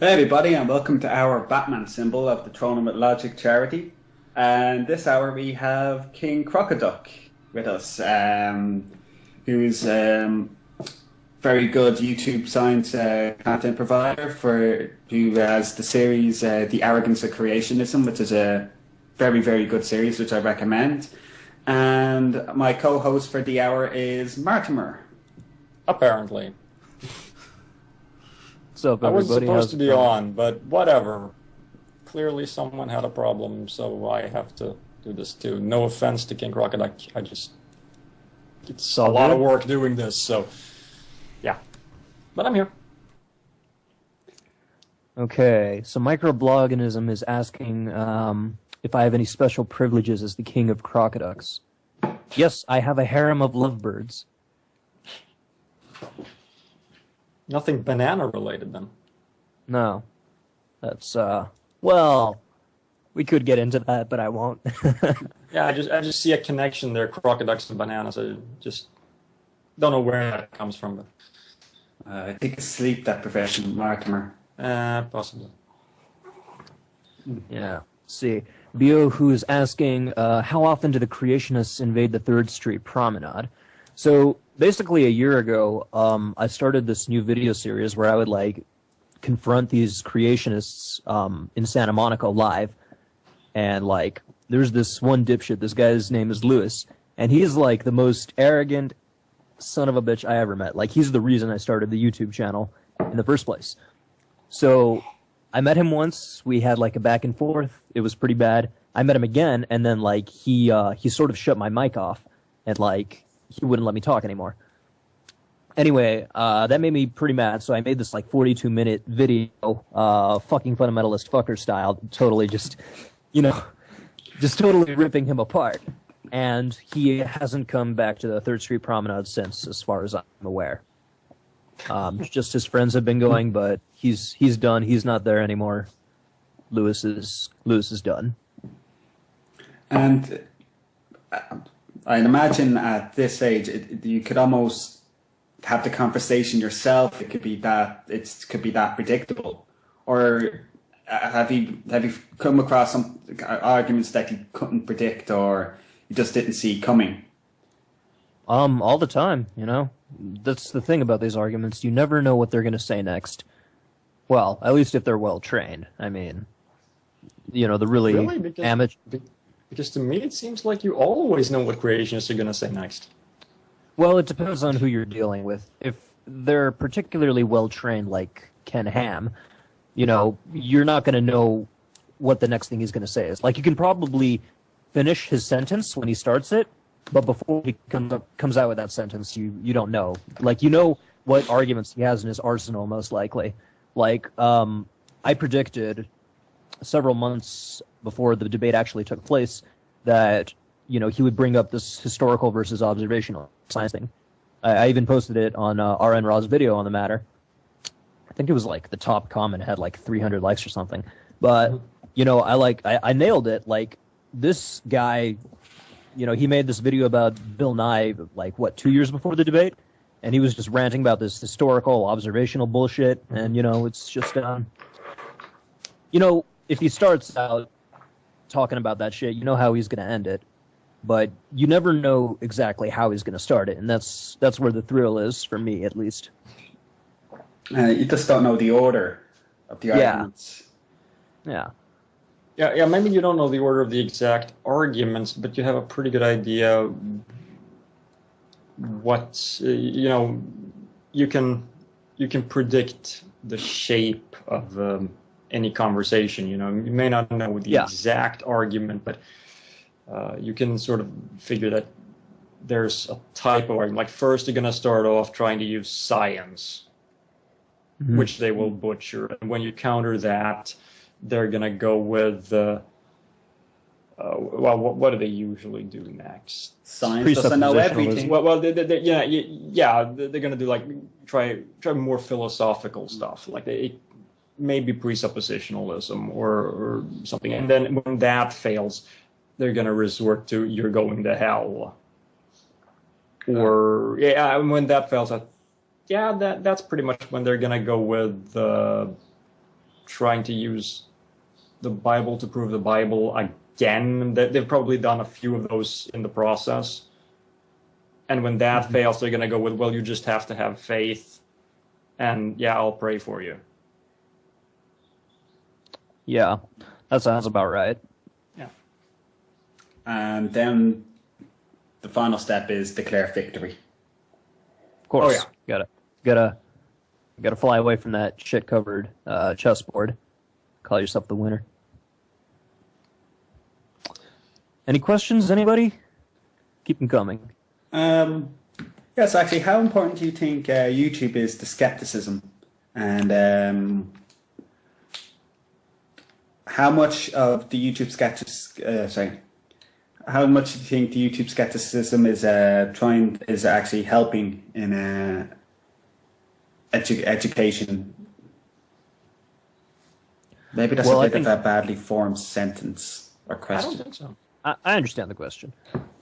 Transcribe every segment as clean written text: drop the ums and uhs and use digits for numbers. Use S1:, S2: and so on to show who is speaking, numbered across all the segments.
S1: Hey everybody, and welcome to our Batman symbol of the Throne with Logic charity. And this hour we have King Crocoduck with us, who's very good YouTube science content provider who has the series The Arrogance of Creationism, which is a very, very good series which I recommend. And my co-host for the hour is Martimer.
S2: Apparently.
S3: What's up,
S2: I
S3: everybody?
S2: was supposed to be on, but whatever. Clearly someone had a problem, so I have to do this too. No offense to King Crocoduck, it's a lot of work doing this, so yeah. But I'm here.
S3: Okay, so Microbloganism is asking if I have any special privileges as the king of crocoducks. Yes, I have a harem of lovebirds.
S2: Nothing banana related then.
S3: No. That's, well, we could get into that, but I won't.
S2: Yeah, I just see a connection there, crocoducks and bananas. I just don't know where that comes from. But
S1: I think it's sleep deprivation, Mortimer.
S2: Possibly.
S3: Yeah. See, Bio, who is asking, how often do the creationists invade the 3rd Street Promenade? So, basically a year ago, I started this new video series where I would, like, confront these creationists in Santa Monica live. And, like, there's this one dipshit, this guy's name is Lewis, and he's, like, the most arrogant son of a bitch I ever met. Like, he's the reason I started the YouTube channel in the first place. So, I met him once, we had, like, a back and forth, it was pretty bad. I met him again, and then, like, he sort of shut my mic off, and, like, he wouldn't let me talk anymore. Anyway, that made me pretty mad, so I made this, like, 42-minute video, fucking fundamentalist fucker style, totally just, you know, just totally ripping him apart. And he hasn't come back to the 3rd Street Promenade since, as far as I'm aware. Just his friends have been going, but he's done. He's not there anymore. Lewis is done.
S1: And I'd imagine at this age, you could almost have the conversation yourself. It could be that predictable, or have you come across some arguments that you couldn't predict or you just didn't see coming?
S3: All the time, you know. That's the thing about these arguments. You never know what they're going to say next. Well, at least if they're well trained. I mean, you know, the really amateur.
S2: Because to me, it seems like you always know what creationists are going to say next.
S3: Well, it depends on who you're dealing with. If they're particularly well-trained, like Ken Ham, you know, you're not going to know what the next thing he's going to say is. Like, you can probably finish his sentence when he starts it, but before he comes out with that sentence, you don't know. Like, you know what arguments he has in his arsenal, most likely. Like, I predicted several months before the debate actually took place that, you know, he would bring up this historical versus observational science thing. I even posted it on RN Raw's video on the matter. I think it was like the top comment had like 300 likes or something. But, you know, I nailed it. Like, this guy, you know, he made this video about Bill Nye, like, what, 2 years before the debate? And he was just ranting about this historical, observational bullshit. And, you know, it's just, you know, if he starts out talking about that shit, you know how he's going to end it. But you never know exactly how he's going to start it. And that's where the thrill is, for me, at least.
S1: You just don't know the order of the arguments.
S3: Yeah.
S2: Yeah, maybe you don't know the order of the exact arguments, but you have a pretty good idea what, you know, you can predict the shape of any conversation, you know. You may not know the exact argument, but you can sort of figure that there's a type of argument. Like, first they're going to start off trying to use science, which they will butcher. And when you counter that, they're going to go with, well, what do they usually do next?
S1: Science doesn't know everything.
S2: Well, they're going to do, like, try more philosophical stuff. Like, it may be presuppositionalism or something. And then when that fails, they're going to resort to "you're going to hell." Or, when that fails, that's pretty much when they're going to go with trying to use the Bible to prove the Bible again. They've probably done a few of those in the process. And when that fails, they're going to go with, well, you just have to have faith. And yeah, I'll pray for you.
S3: Yeah, that sounds about right.
S2: Yeah.
S1: And then the final step is declare victory.
S3: Of course.
S2: Oh, yeah.
S3: Gotta fly away from that shit-covered chessboard. Call yourself the winner. Any questions, anybody? Keep them coming.
S1: Yes, actually, how important do you think YouTube is to skepticism? And how much of the YouTube how much do you think the YouTube skepticism is actually helping in education? Maybe that's a bit of a badly formed sentence or question.
S2: I don't think so.
S3: I understand the question.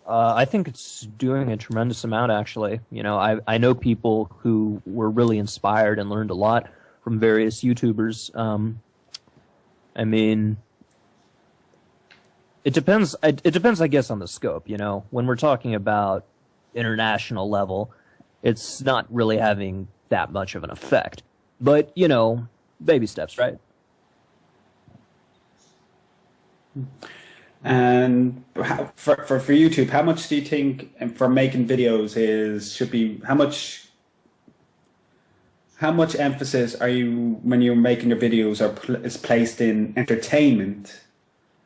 S3: I think it's doing a tremendous amount, actually. You know, I know people who were really inspired and learned a lot from various YouTubers. I mean, it depends. It depends, I guess, on the scope. You know, when we're talking about international level, it's not really having that much of an effect. But you know, baby steps, right?
S1: And for YouTube, how much do you think for making videos should be how much emphasis are you when you're making your videos is placed in entertainment,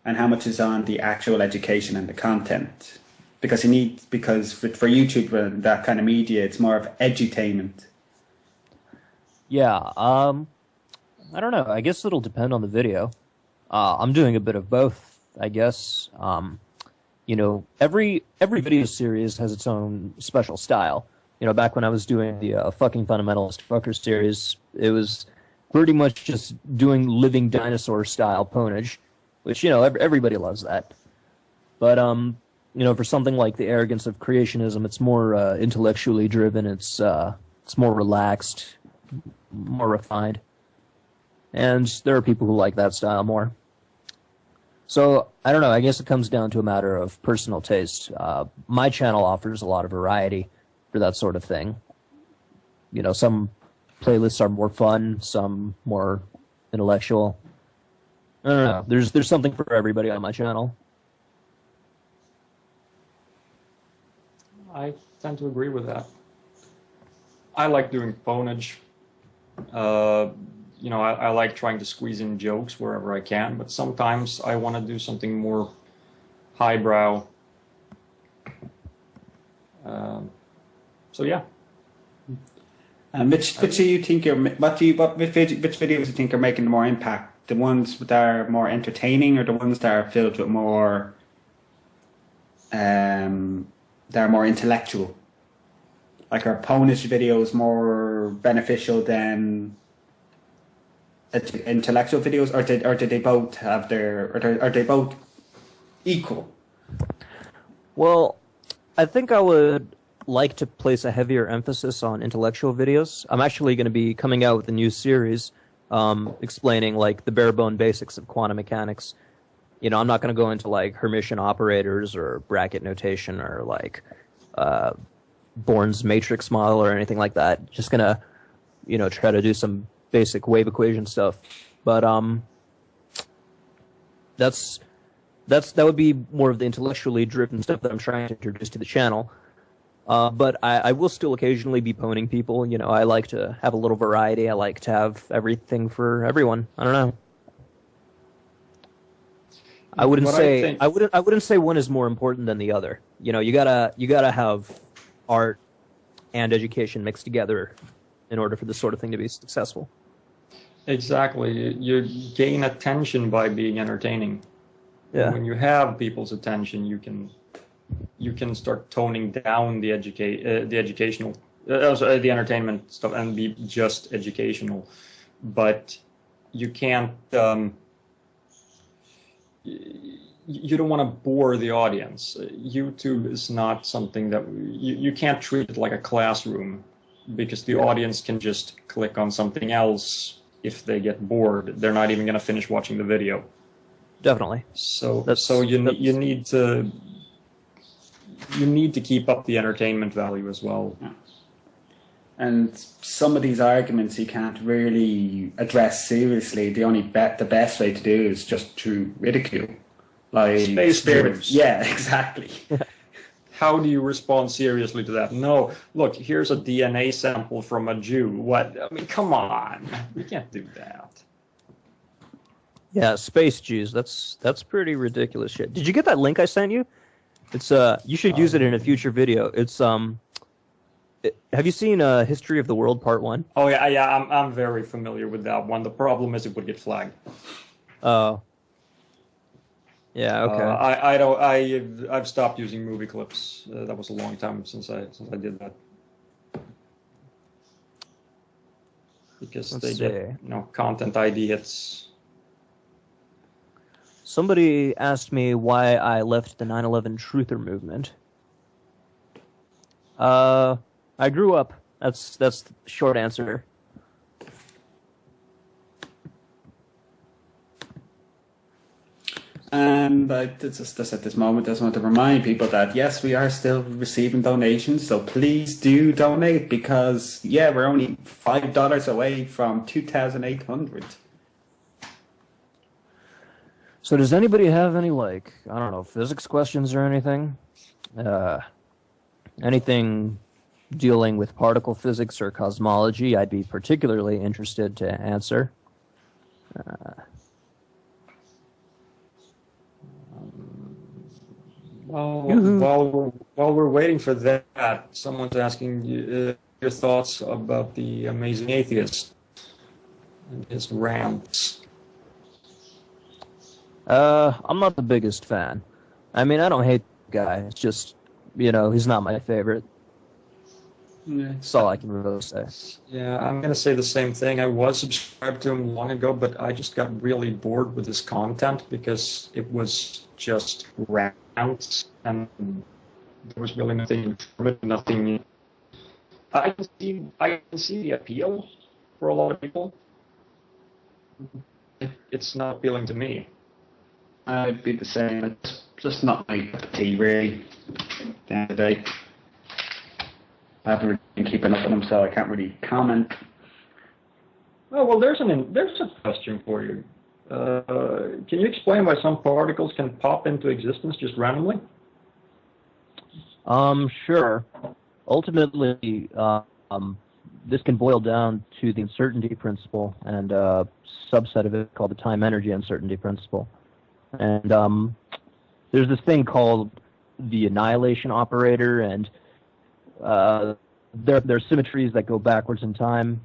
S1: and how much is on the actual education and the content? Because for YouTube and that kind of media, it's more of edutainment.
S3: Yeah. I don't know. I guess it'll depend on the video. I'm doing a bit of both, I guess. You know, every video series has its own special style. You know, back when I was doing the fucking fundamentalist fucker series, it was pretty much just doing living dinosaur style ponage, which, you know, everybody loves that. But you know, for something like the arrogance of creationism, it's more intellectually driven. It's more relaxed, more refined, and there are people who like that style more. So, I don't know, I guess it comes down to a matter of personal taste. My channel offers a lot of variety for that sort of thing. You know, some playlists are more fun, some more intellectual. I don't know, there's something for everybody on my channel.
S2: I tend to agree with that. I like doing ponage. You know, I like trying to squeeze in jokes wherever I can, but sometimes I want to do something more highbrow. So yeah.
S1: Which do you think which videos do you think are making more impact? The ones that are more entertaining, or the ones that are filled with more that are more intellectual? Like, are Ponish videos more beneficial than intellectual videos, or do they both have are they both equal?
S3: Well, I think I would like to place a heavier emphasis on intellectual videos. I'm actually going to be coming out with a new series explaining like the bare bone basics of quantum mechanics. You know, I'm not going to go into like Hermitian operators or bracket notation or like Born's matrix model or anything like that. Just going to, you know, try to do some basic wave equation stuff. But that would be more of the intellectually driven stuff that I'm trying to introduce to the channel. But I will still occasionally be poning people. You know, I like to have a little variety. I like to have everything for everyone. I don't know. I wouldn't say one is more important than the other. You know, you gotta have art and education mixed together in order for this sort of thing to be successful.
S2: Exactly. You gain attention by being entertaining.
S3: Yeah.
S2: When you have people's attention, you can start toning down the the entertainment stuff and be just educational. But you can't. You don't want to bore the audience. YouTube is not something that you can't treat it like a classroom, because the audience can just click on something else if they get bored, they're not even going to finish watching the video.
S3: Definitely.
S2: So you need to keep up the entertainment value as well.
S1: Yeah. And some of these arguments you can't really address seriously. The best way to do is just to ridicule. Like
S2: Space spirits.
S1: Yeah, exactly.
S2: How do you respond seriously to that? No, look, here's a DNA sample from a Jew. What? I mean, come on. We can't do that.
S3: Yeah, space Jews. That's pretty ridiculous shit. Did you get that link I sent you? It's you should use it in a future video. It's have you seen History of the World Part 1?
S2: Oh yeah, I'm very familiar with that one. The problem is it would get flagged.
S3: Oh. Yeah, okay.
S2: I've stopped using movie clips. That was a long time since I did that. Because they get content ID hits.
S3: Somebody asked me why I left the 9/11 truther movement. I grew up. That's the short answer.
S1: And just at this moment, I just want to remind people that yes, we are still receiving donations, so please do donate because we're only $5 away from 2,800.
S3: So does anybody have any physics questions or anything? Anything dealing with particle physics or cosmology? I'd be particularly interested to answer.
S2: While we're waiting for that, someone's asking your thoughts about the Amazing Atheist and his rants.
S3: I'm not the biggest fan. I mean, I don't hate the guy. It's just, he's not my favorite.
S1: Yeah.
S3: That's all I can really say.
S2: Yeah, I'm going to say the same thing. I was subscribed to him long ago, but I just got really bored with his content because it was just rants and there was really nothing from it, nothing. I can see the appeal for a lot of people. It's not appealing to me.
S1: I'd be the same. It's just not my cup of tea, really. At the end of the day, I haven't really been keeping up with them, so I can't really comment.
S2: Oh well, there's a question for you. Can you explain why some particles can pop into existence just randomly?
S3: Sure. Ultimately, this can boil down to the uncertainty principle and a subset of it called the time-energy uncertainty principle. And there's this thing called the annihilation operator, and there are symmetries that go backwards in time.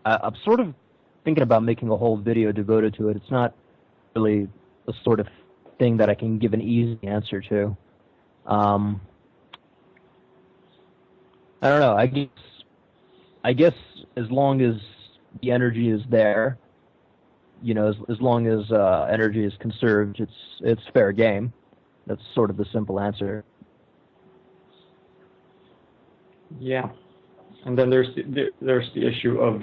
S3: I'm sort of thinking about making a whole video devoted to it. It's not really the sort of thing that I can give an easy answer to. I don't know. I guess as long as the energy is there, as long as energy is conserved, it's fair game. That's sort of the simple answer.
S2: Yeah, and then there's the issue of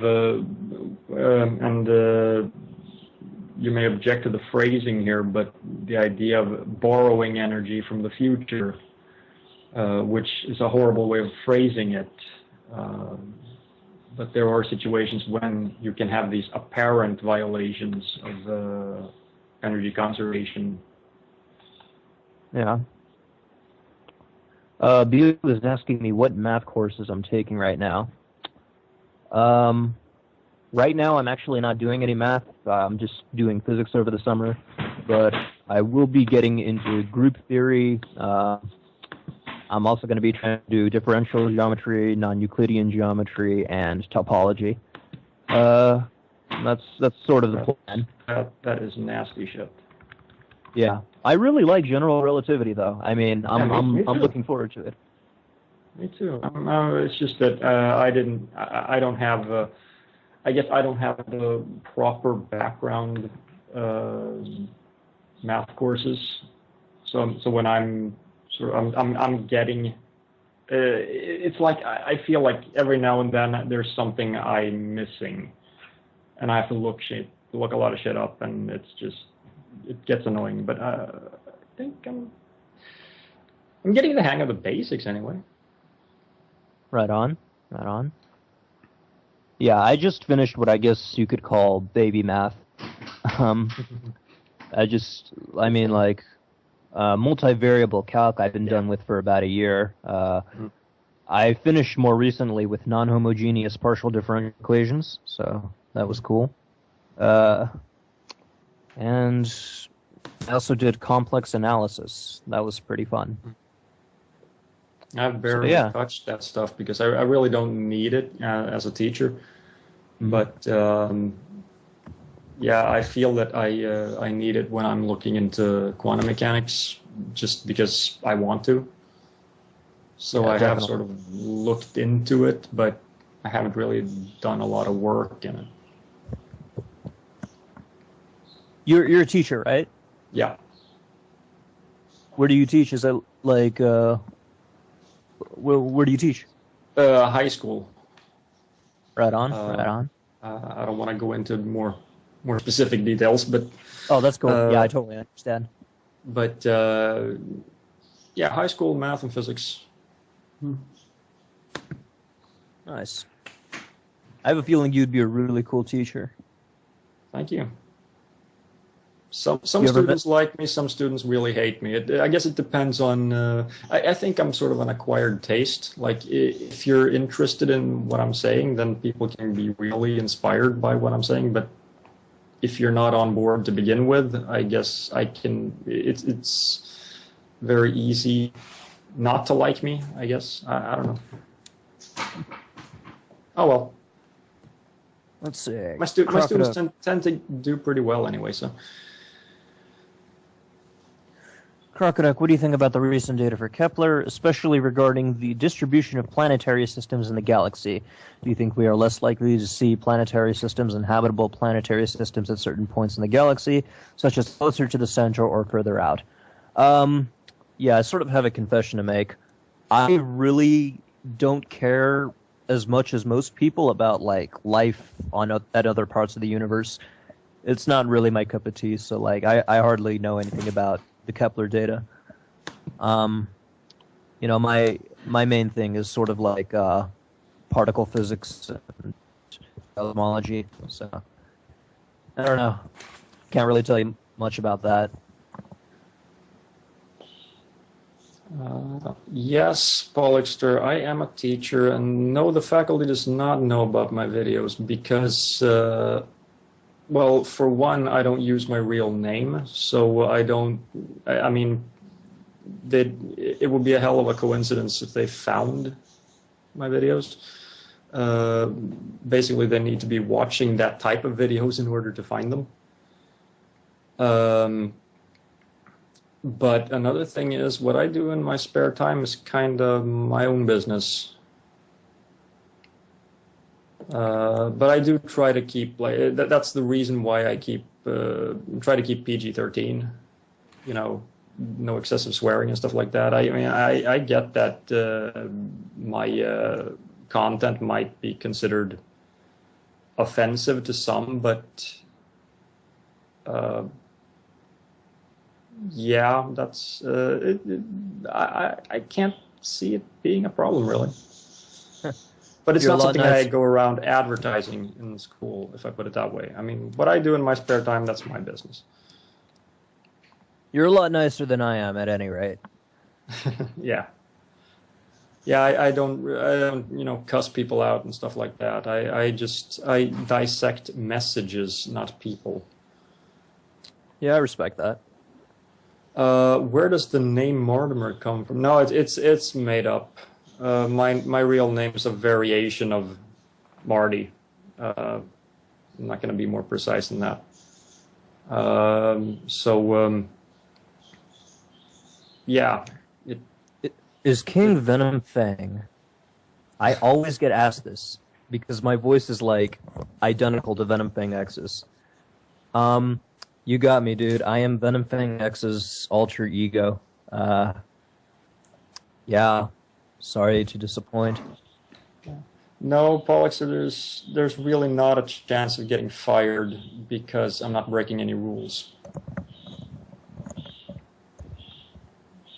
S2: you may object to the phrasing here, but the idea of borrowing energy from the future, which is a horrible way of phrasing it. But there are situations when you can have these apparent violations of energy conservation.
S3: Yeah. Beau is asking me what math courses I'm taking right now. Right now, I'm actually not doing any math. I'm just doing physics over the summer. But I will be getting into group theory. I'm also going to be trying to do differential geometry, non-Euclidean geometry, and topology. That's sort of the plan.
S2: That is nasty shit.
S3: Yeah, I really like general relativity, though. I mean, I'm looking forward to it.
S2: Me too. It's just that I don't have. I guess I don't have the proper background math courses. So when I'm getting. It's like I feel like every now and then there's something I'm missing, and I have to look a lot of shit up, and it gets annoying. But I think I'm getting the hang of the basics anyway.
S3: Right on. Yeah, I just finished what I guess you could call baby math. Multivariable calc I've been done with for about a year. I finished more recently with non-homogeneous partial differential equations, so that was cool. And I also did complex analysis. That was pretty fun.
S2: I've barely touched that stuff because I really don't need it as a teacher. But I feel that I need it when I'm looking into quantum mechanics, just because I want to. So I have sort of looked into it, but I haven't really done a lot of work in it.
S3: You're a teacher, right?
S2: Yeah.
S3: Where do you teach? Is it like where do you teach?
S2: High school.
S3: Right on.
S2: I don't want to go into more specific details, but
S3: oh, that's cool. Yeah, I totally understand.
S2: But high school math and physics.
S3: Nice. I have a feeling you'd be a really cool teacher.
S2: Thank you. Some students like me, some students really hate me. I guess it depends on... I think I'm sort of an acquired taste. Like, if you're interested in what I'm saying, then people can be really inspired by what I'm saying. But if you're not on board to begin with, I guess I can... It's very easy not to like me, I guess. I don't know. Oh, well.
S3: Let's see.
S2: My students tend to do pretty well anyway, so...
S3: Crocoduck, what do you think about the recent data for Kepler, especially regarding the distribution of planetary systems in the galaxy? Do you think we are less likely to see planetary systems and habitable planetary systems at certain points in the galaxy, such as closer to the center or further out? I sort of have a confession to make. I really don't care as much as most people about like life at other parts of the universe. It's not really my cup of tea, so like I hardly know anything about the Kepler data. My main thing is sort of like particle physics and cosmology. So I don't know. Can't really tell you much about that.
S2: Yes, Pollixter, I am a teacher, and no, the faculty does not know about my videos because, well, for one, I don't use my real name, so it would be a hell of a coincidence if they found my videos. Basically, they need to be watching that type of videos in order to find them. But another thing is, what I do in my spare time is kind of my own business. But I do try to keep, that's the reason why I try to keep PG-13, no excessive swearing and stuff like that. I get that my content might be considered offensive to some, but that's I can't see it being a problem really. But it's not something I go around advertising in school, if I put it that way. I mean, what I do in my spare time, that's my business.
S3: You're a lot nicer than I am, at any rate.
S2: Yeah. Yeah, I don't cuss people out and stuff like that. I dissect messages, not people.
S3: Yeah, I respect that.
S2: Where does the name Mortimer come from? No, it's made up. My real name is a variation of Marty. I'm not going to be more precise than that. Yeah.
S3: Is King Venom Fang? I always get asked this because my voice is like identical to Venom Fang X's. You got me, dude. I am Venom Fang X's alter ego. Yeah. Sorry to disappoint.
S2: No, Pollux, there's really not a chance of getting fired because I'm not breaking any rules.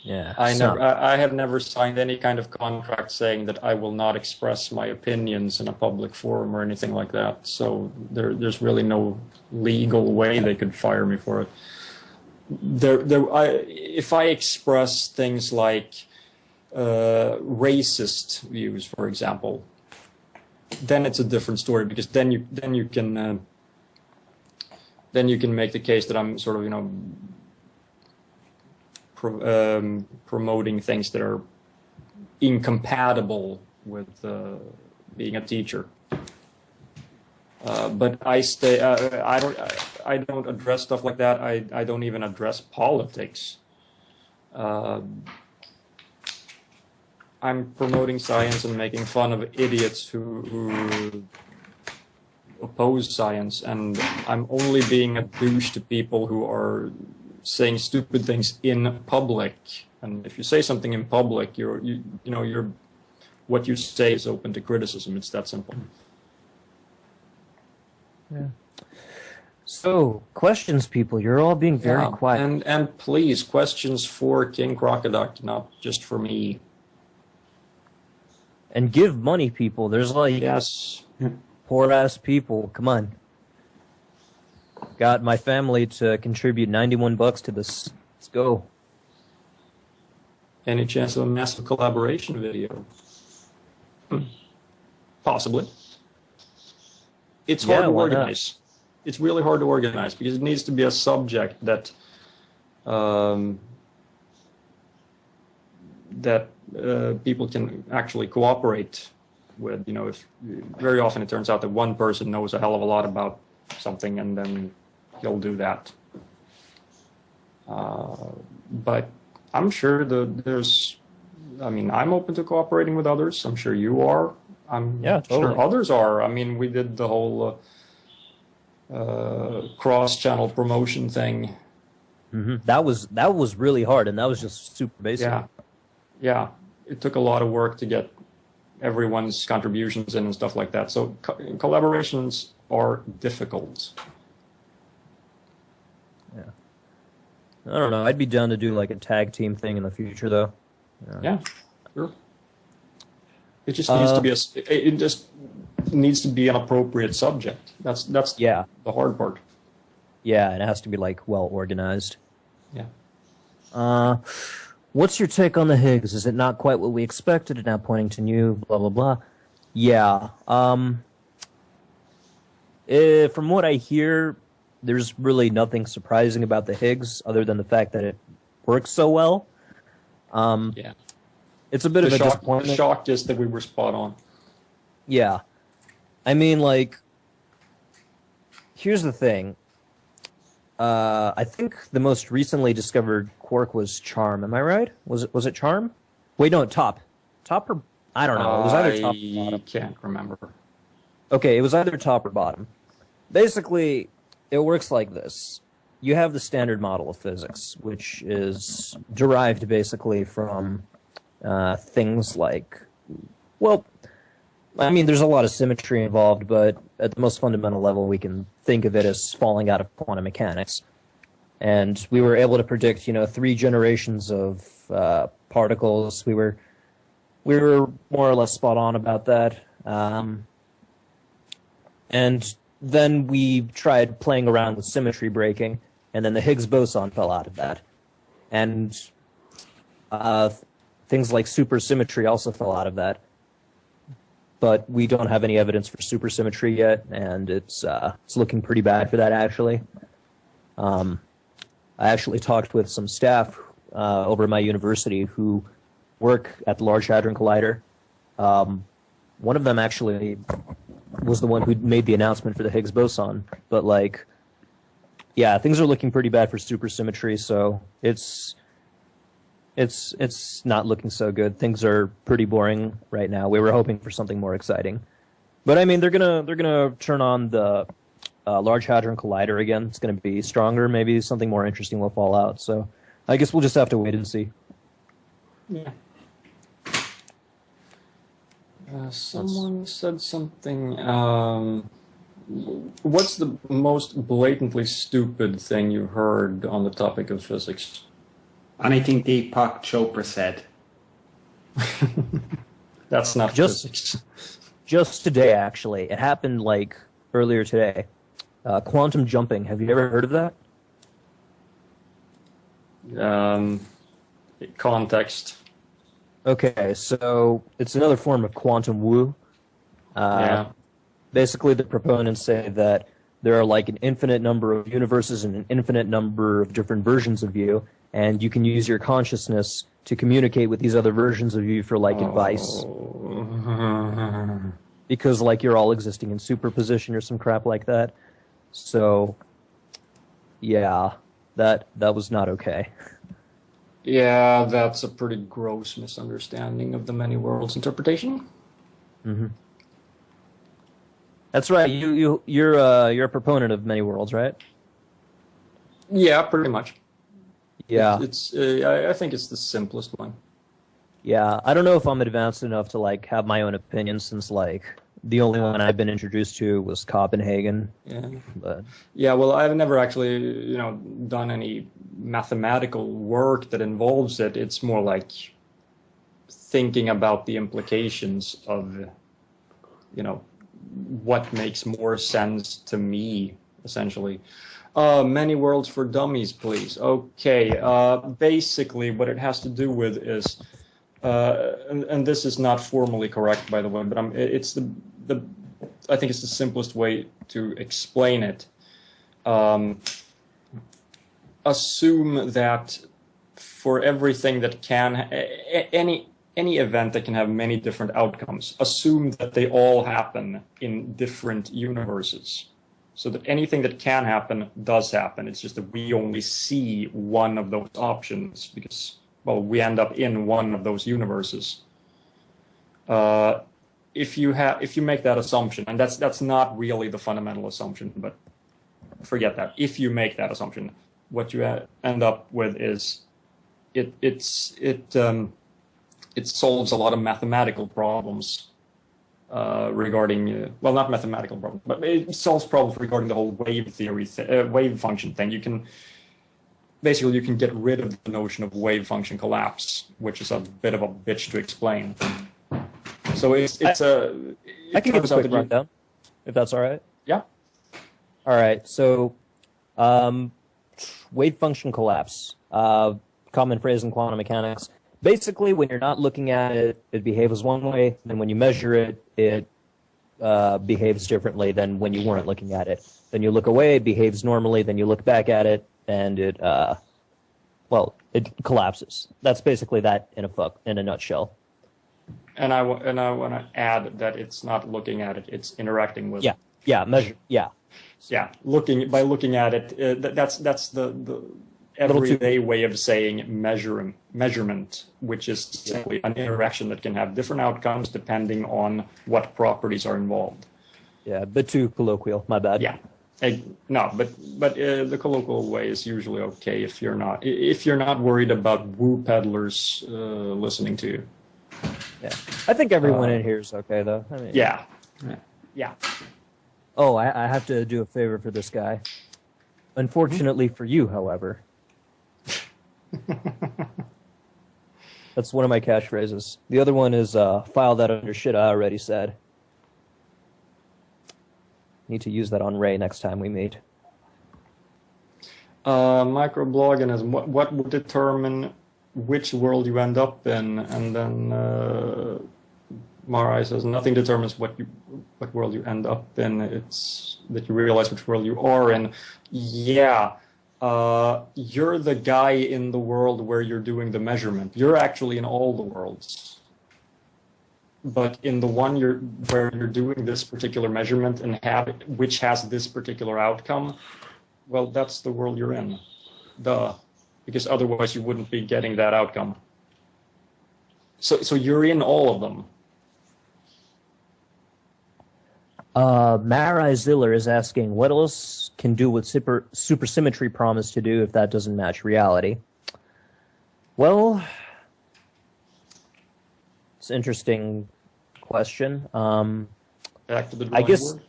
S3: Yeah.
S2: I have never signed any kind of contract saying that I will not express my opinions in a public forum or anything like that. So there's really no legal way they could fire me for it. If I express things like racist views, for example, then it's a different story, because then you can make the case that I'm sort of promoting things that are incompatible with being a teacher. But I don't address stuff like that. I don't even address politics. I'm promoting science and making fun of idiots who oppose science, and I'm only being a douche to people who are saying stupid things in public. And if you say something in public, what you say is open to criticism. It's that simple.
S3: Yeah. So, questions, people. You're all being very quiet.
S2: And please, questions for King Crocoduck, not just for me.
S3: And give money, people. There's
S2: Yes.
S3: poor ass people. Come on. Got my family to contribute $91 to this. Let's go.
S2: Any chance of a massive collaboration video? Possibly. It's hard to organize. It's really hard to organize because it needs to be a subject that people can actually cooperate with. If very often it turns out that one person knows a hell of a lot about something, and then he'll do that. But I'm sure I'm open to cooperating with others. I'm sure you are. I'm sure others are. We did the whole cross-channel promotion thing.
S3: Mm-hmm. That was really hard, and that was just super basic.
S2: Yeah. It took a lot of work to get everyone's contributions in and stuff like that. So collaborations are difficult.
S3: Yeah. I don't know. I'd be down to do like a tag team thing in the future, though.
S2: Yeah, sure. It just needs to be it just needs to be an appropriate subject. That's the hard part.
S3: Yeah, it has to be like well organized.
S2: Yeah.
S3: What's your take on the Higgs? Is it not quite what we expected? It now pointing to new, blah blah blah. Yeah. From what I hear, there's really nothing surprising about the Higgs other than the fact that it works so well.
S2: Yeah.
S3: It's a bit of a disappointment.
S2: The shock is that we were spot on.
S3: Yeah. Here's the thing. I think the most recently discovered quark was Charm. Am I right? Was it Charm? Wait, no, Top. Top or... I don't know. It was either Top or Bottom.
S2: I can't remember.
S3: Okay, it was either Top or Bottom. Basically, it works like this. You have the standard model of physics, which is derived basically from things like... Well, there's a lot of symmetry involved, but at the most fundamental level, we can think of it as falling out of quantum mechanics. And we were able to predict, 3 generations of particles. We were more or less spot on about that. And then we tried playing around with symmetry breaking, and then the Higgs boson fell out of that. And things like supersymmetry also fell out of that. But we don't have any evidence for supersymmetry yet, and it's looking pretty bad for that, actually. I actually talked with some staff over at my university who work at the Large Hadron Collider. One of them actually was the one who made the announcement for the Higgs boson. But, things are looking pretty bad for supersymmetry, so it's not looking so good. Things are pretty boring right now. We were hoping for something more exciting, but they're gonna turn on the Large Hadron Collider again. It's gonna be stronger. Maybe something more interesting will fall out. So I guess we'll just have to wait and see.
S2: Yeah. Someone said something. What's the most blatantly stupid thing you heard on the topic of physics?
S1: Anything Deepak Chopra said.
S2: That's not physics.
S3: Just today, actually. It happened, like, earlier today. Quantum jumping. Have you ever heard of that?
S2: Context.
S3: Okay, so it's another form of quantum woo.
S2: Yeah.
S3: Basically, the proponents say that there are like an infinite number of universes and an infinite number of different versions of you, and you can use your consciousness to communicate with these other versions of you for like advice. Because like you're all existing in superposition or some crap like that. So, yeah, that was not okay.
S2: Yeah, that's a pretty gross misunderstanding of the many worlds interpretation.
S3: Mm-hmm. That's right. You're a proponent of many worlds, right?
S2: Yeah, pretty much.
S3: Yeah.
S2: I think it's the simplest one.
S3: Yeah, I don't know if I'm advanced enough to like have my own opinion, since like the only one I've been introduced to was Copenhagen.
S2: Yeah.
S3: But
S2: Yeah, well, I've never actually, done any mathematical work that involves it. It's more like thinking about the implications of, what makes more sense to me, essentially. Many worlds for dummies, please. Okay, basically what it has to do with is, and this is not formally correct, by the way, but I think it's the simplest way to explain it. Assume that for everything that can, any event that can have many different outcomes, assume that they all happen in different universes. So that anything that can happen does happen. It's just that we only see one of those options because, well, we end up in one of those universes. If you make that assumption, and that's not really the fundamental assumption, but forget that. If you make that assumption, what you end up with is it solves a lot of mathematical problems regarding, well, not mathematical problems, but it solves problems regarding the whole wave theory, wave function thing. You can get rid of the notion of wave function collapse, which is a bit of a bitch to explain. So I
S3: can give a quick rundown, if that's all right.
S2: Yeah.
S3: All right. So, wave function collapse, common phrase in quantum mechanics. Basically, when you're not looking at it, it behaves one way, and when you measure it, it behaves differently than when you weren't looking at it. Then you look away, it behaves normally, then you look back at it, and it collapses. That's basically that in a nutshell.
S2: And I want to add that it's not looking at it; it's interacting with.
S3: Yeah, measure. Yeah.
S2: By looking at it, that's the everyday way of saying measurement, which is simply an interaction that can have different outcomes depending on what properties are involved.
S3: Yeah, a bit too colloquial. My bad.
S2: Yeah. No, but the colloquial way is usually okay if you're not worried about woo peddlers listening to you.
S3: Yeah, I think everyone in here is okay though. I mean,
S2: yeah.
S3: Oh, I have to do a favor for this guy. Unfortunately for you, however. That's one of my catchphrases. The other one is file that under shit I already said. Need to use that on Ray next time we meet.
S2: Microblogging what would determine which world you end up in, and then Marai says nothing determines what world you end up in. It's that you realize which world you are in. Yeah. You're the guy in the world where you're doing the measurement. You're actually in all the worlds. But in the one where you're doing this particular measurement and which has this particular outcome, well, that's the world you're in. Duh. Because otherwise you wouldn't be getting that outcome. So you're in all of them.
S3: Marai Ziller is asking, what else can do what supersymmetry promised to do if that doesn't match reality? Well, it's an interesting question.
S2: Back to the drawing
S3: I guess,
S2: board.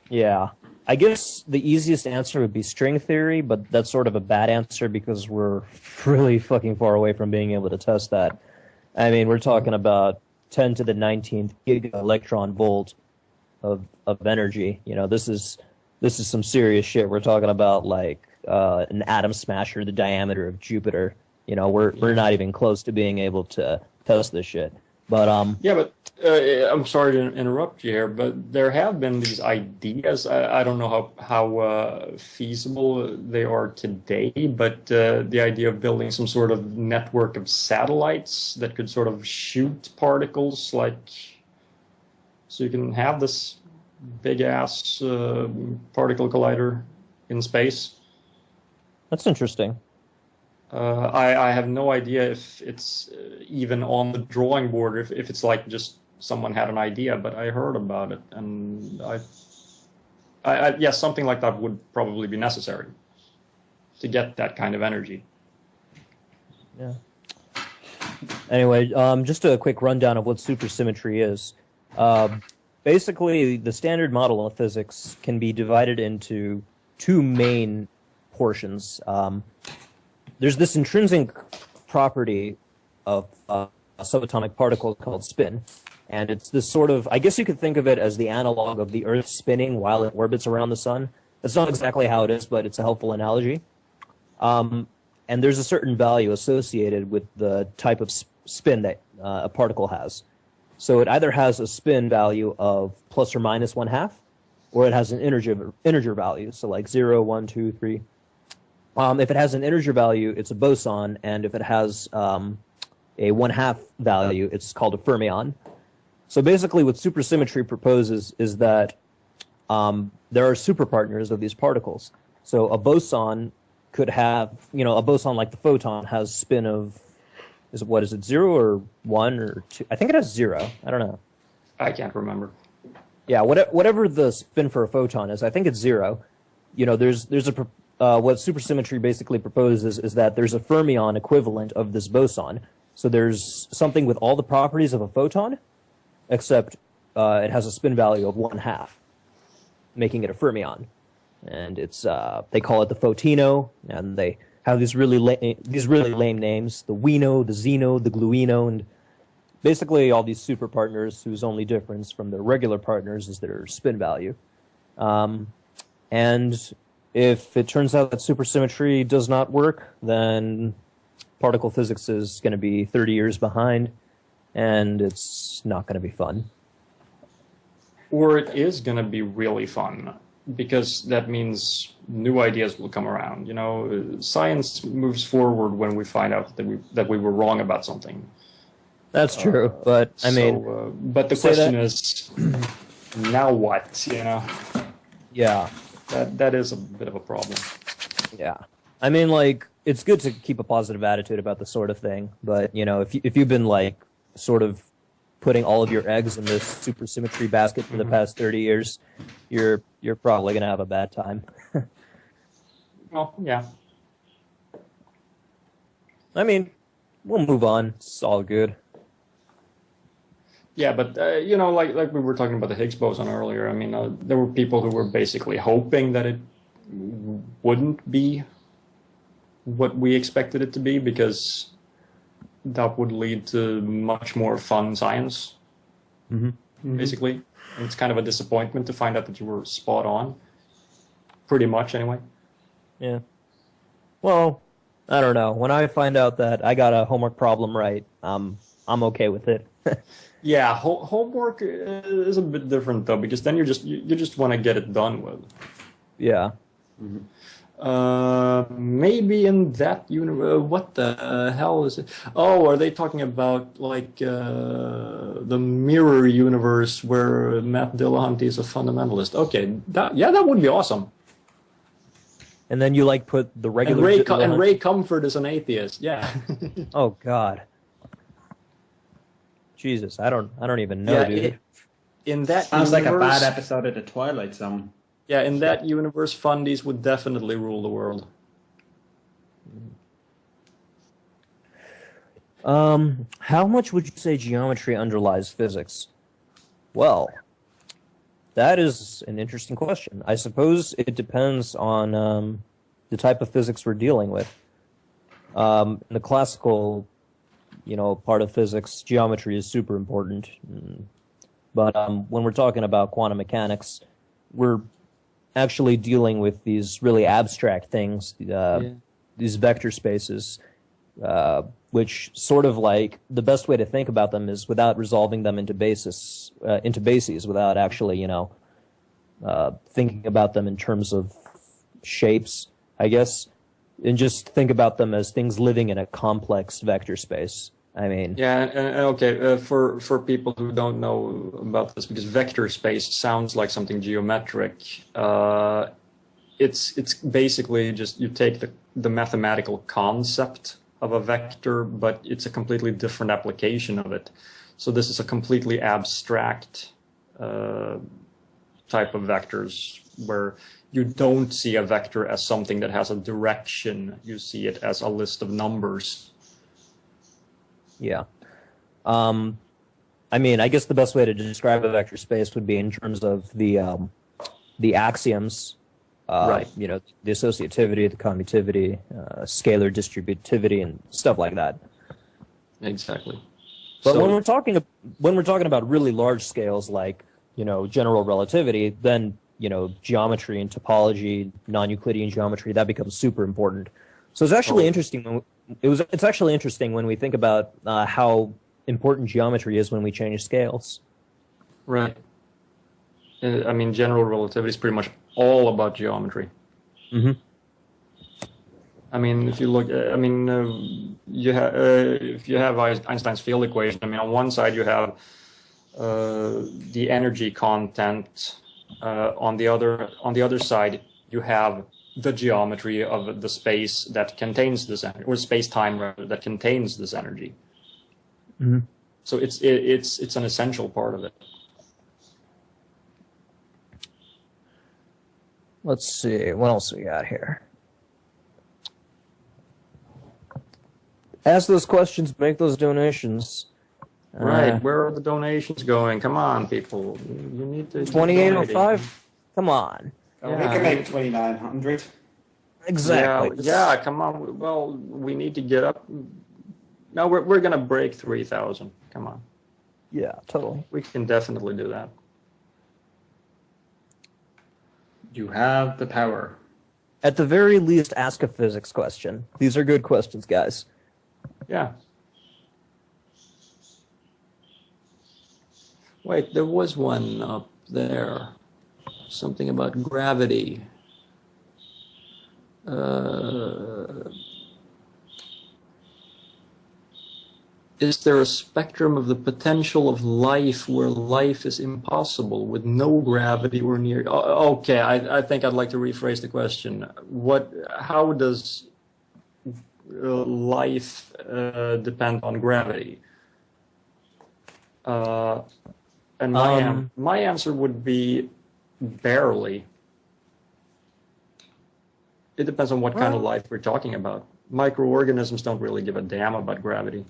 S3: yeah. I guess the easiest answer would be string theory, but that's sort of a bad answer because we're really fucking far away from being able to test that. I mean, we're talking about 10 to the 19th gig electron volt of energy. You know, this is some serious shit. We're talking about like an atom smasher the diameter of Jupiter. You know, we're not even close to being able to test this shit. But
S2: yeah, but I'm sorry to interrupt you here, but there have been these ideas. I don't know how feasible they are today, but the idea of building some sort of network of satellites that could sort of shoot particles, like, so you can have this big ass particle collider in space.
S3: that's interesting.
S2: I have no idea if it's even on the drawing board, if it's like just someone had an idea, but I heard about it, and yes, something like that would probably be necessary to get that kind of energy.
S3: Yeah. Anyway, just a quick rundown of what supersymmetry is. Basically, the standard model of physics can be divided into two main portions. There's this intrinsic property of subatomic particles called spin, and it's this sort of, I guess you could think of it as the analog of the Earth spinning while it orbits around the sun. That's not exactly how it is, but it's a helpful analogy. And there's a certain value associated with the type of spin that a particle has. So it either has a spin value of plus or minus 1/2, or it has an integer value, so like 0, 1, 2, 3. If it has an integer value, it's a boson, and if it has a 1/2 value, it's called a fermion. So basically what supersymmetry proposes is that there are superpartners of these particles. So a boson could have, a boson like the photon has spin of, is it 0 or 1 or 2? I think it has 0. I don't know.
S2: I can't remember.
S3: Yeah, whatever the spin for a photon is, I think it's 0. There's what supersymmetry basically proposes is that there's a fermion equivalent of this boson. So there's something with all the properties of a photon, except it has a spin value of 1/2, making it a fermion. And it's they call it the photino, and they have these really lame names: the Wino, the Zeno, the Gluino, and basically all these superpartners whose only difference from their regular partners is their spin value. And if it turns out that supersymmetry does not work, then particle physics is going to be 30 years behind, and it's not going to be fun.
S2: Or it is going to be really fun, because that means new ideas will come around. Science moves forward when we find out that we were wrong about something.
S3: That's true, but I mean...
S2: but the question is, now what,
S3: Yeah.
S2: That is a bit of a problem.
S3: Yeah. I mean, like, it's good to keep a positive attitude about this sort of thing, but, if you've been, like, sort of putting all of your eggs in this supersymmetry basket for the past 30 years, you're probably going to have a bad time.
S2: Well, yeah.
S3: I mean, we'll move on. It's all good.
S2: Yeah, but like we were talking about the Higgs boson earlier. I mean, there were people who were basically hoping that it wouldn't be what we expected it to be, because that would lead to much more fun science. Basically, and it's kind of a disappointment to find out that you were spot on. Pretty much, anyway.
S3: Yeah. Well, I don't know. When I find out that I got a homework problem right, I'm okay with it.
S2: Yeah, homework is a bit different though, because then you just want to get it done with.
S3: Yeah.
S2: Maybe in that universe, what the hell is it? Oh, are they talking about like the mirror universe where Matt Dillahunty is a fundamentalist? Okay, that would be awesome.
S3: And then you like put the regular
S2: and Ray Comfort is an atheist. Yeah.
S3: Oh God. Jesus, I don't even know, dude.
S2: In that
S1: sounds
S2: universe,
S1: like a bad episode of The Twilight Zone.
S2: Yeah, in that universe, fundies would definitely rule the world.
S3: How much would you say geometry underlies physics? Well, that is an interesting question. I suppose it depends on the type of physics we're dealing with. In the classical, part of physics, geometry is super important. But when we're talking about quantum mechanics, we're actually dealing with these really abstract things, these vector spaces, which sort of like the best way to think about them is without resolving them into bases, without actually, thinking about them in terms of shapes, I guess, and just think about them as things living in a complex vector space. I mean,
S2: okay. For people who don't know about this, because vector space sounds like something geometric, it's basically just you take the mathematical concept of a vector, but it's a completely different application of it. So this is a completely abstract type of vectors where you don't see a vector as something that has a direction. You see it as a list of numbers.
S3: Yeah. I mean, I guess the best way to describe a vector space would be in terms of the axioms,
S2: right?
S3: The associativity, the commutativity, scalar distributivity, and stuff like that.
S2: Exactly.
S3: But when we're talking about really large scales, like general relativity, then geometry and topology, non-Euclidean geometry, that becomes super important. So it's actually interesting. It's actually interesting when we think about how important geometry is when we change scales.
S2: Right. I mean, general relativity is pretty much all about geometry.
S3: Mm-hmm.
S2: I mean, if you look, if you have Einstein's field equation, I mean, on one side you have the energy content. On the other side, you have the geometry of the space that contains this energy, or space-time rather, that contains this energy.
S3: Mm-hmm.
S2: So it's an essential part of it.
S3: Let's see, what else we got here? Ask those questions, make those donations.
S2: Right, where are the donations going? Come on, people. You need to.
S3: 2805? Come on.
S1: We can make 2,900.
S3: Exactly.
S2: Yeah, come on. Well, we need to get up. No, we're going to break 3,000. Come on.
S3: Yeah, totally.
S2: We can definitely do that.
S1: You have the power.
S3: At the very least, ask a physics question. These are good questions, guys.
S2: Yeah. Wait, there was one up there. Something about gravity. Is there a spectrum of the potential of life where life is impossible with no gravity or near? Okay, I think I'd like to rephrase the question. How does life depend on gravity? And my answer would be barely. It depends on what kind of life we're talking about. Microorganisms don't really give a damn about gravity.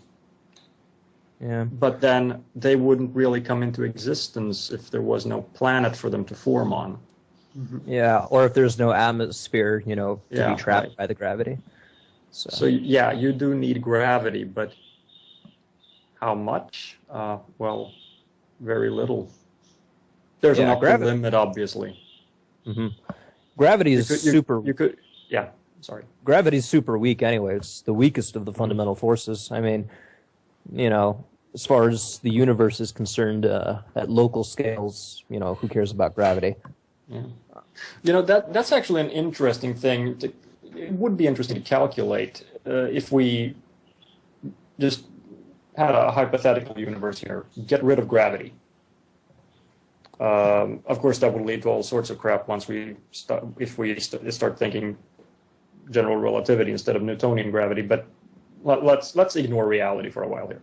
S3: Yeah.
S2: But then they wouldn't really come into existence if there was no planet for them to form on.
S3: Mm-hmm. Yeah, or if there's no atmosphere, to be trapped by the gravity.
S2: So yeah, you do need gravity, but how much? Well, very little. There's an upper limit, obviously.
S3: Mm-hmm. Gravity is super.
S2: Yeah. Sorry.
S3: Gravity is super weak anyway. It's the weakest of the fundamental forces. I mean, as far as the universe is concerned, at local scales, who cares about gravity?
S2: Yeah. That's actually an interesting thing. It would be interesting to calculate if we just had a hypothetical universe here, get rid of gravity. Of course, that would lead to all sorts of crap once if we start thinking general relativity instead of Newtonian gravity. But let's ignore reality for a while here.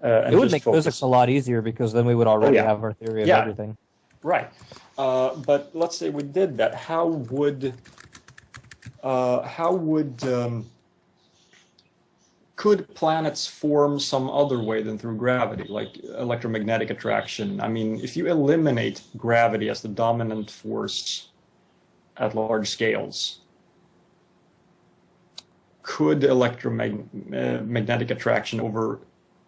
S3: It would make physics a lot easier because then we would already have our theory of everything.
S2: Right. But let's say we did that. How would could planets form some other way than through gravity, like electromagnetic attraction? I mean, if you eliminate gravity as the dominant force at large scales, could electromagnetic attraction over